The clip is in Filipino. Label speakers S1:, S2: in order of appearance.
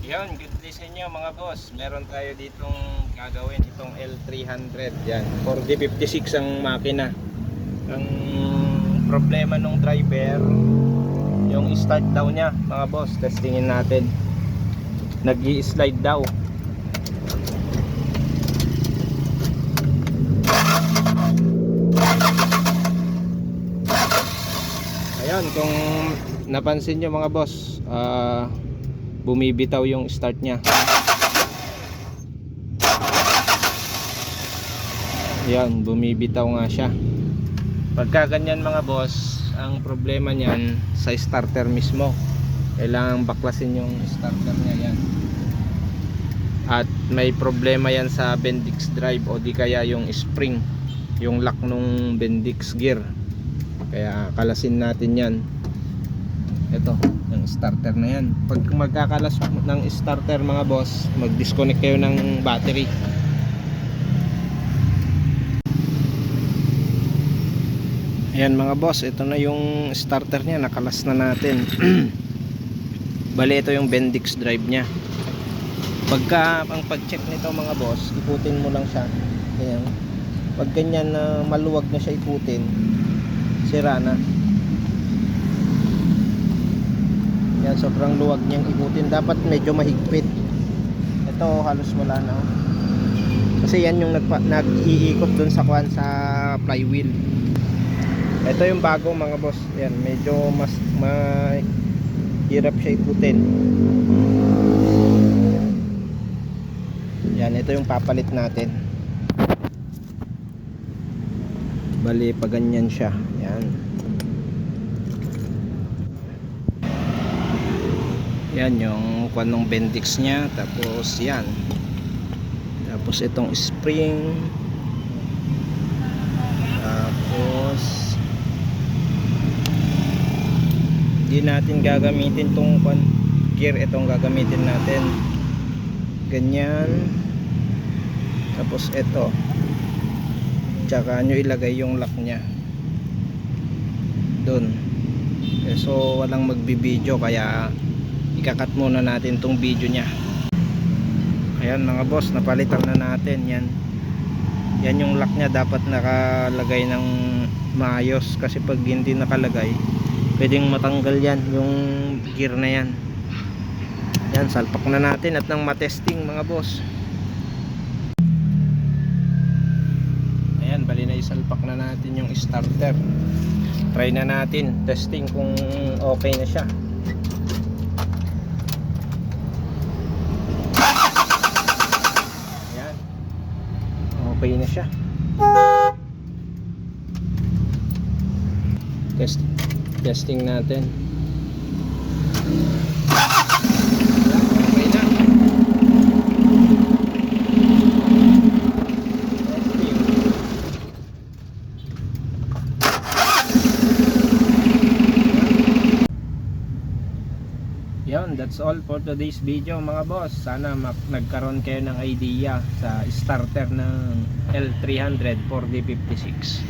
S1: Yan, good day sa inyo mga boss. Meron tayo ditong gagawin itong L300. Yan, 4D56 ang makina. Ang problema nung driver, yung start daw niya mga boss. Testingin natin. Nag-i-slide daw. Ayan, kung napansin nyo mga boss, bumibitaw yung start nya. Yan, bumibitaw nga siya. Pagka ganyan mga boss, ang problema niyan sa starter mismo. Kailangan baklasin yung starter nya yan. At may problema yan sa Bendix drive o di kaya yung spring, yung lock nung Bendix gear. Kaya kalasin natin yan. Ito, yung starter na yan. Pag magkakalas ng starter mga boss, mag-disconnect kayo ng battery. Ayan mga boss, ito na yung starter nya. Nakalas na natin. Bali ito yung Bendix drive nya. Pagka ang pag-check nito mga boss, ikutin mo lang siya. Ayan. Pag ganyan na maluwag na siya ikutin, sira na. Yan, sobrang luwag niyang ikutin. Dapat medyo mahigpit. Ito halos wala na. Kasi yan yung nag-iikot dun sa kwan sa flywheel. Ito yung bago mga boss. Yan, medyo mas mahirap siya ikutin. Yan, ito yung papalit natin. Bali pa ganyan siya. Yan. Yan yung kwan ng Bendix nya. Tapos yan. Tapos itong spring. Tapos hindi natin gagamitin tong kwan gear. Itong gagamitin natin. Ganyan. Tapos ito. Tsaka nyo ilagay yung lock nya doon. So walang magbibideo kaya ikakat muna natin tong video nya. Ayan mga boss, napalitan na natin. Yan yung lock nya, dapat nakalagay ng maayos. Kasi pag hindi nakalagay, pwedeng matanggal yan, yung gear na yan. Yan, salpak na natin at nang matesting mga boss. Ayan, bali na isalpak na natin yung starter. Try na natin, testing kung okay na siya. Ayan, okay na siya. Testing natin. Okay na. Yan, that's all for today's video mga boss. Sana nagkaroon kayo ng idea sa starter ng L300 4D56.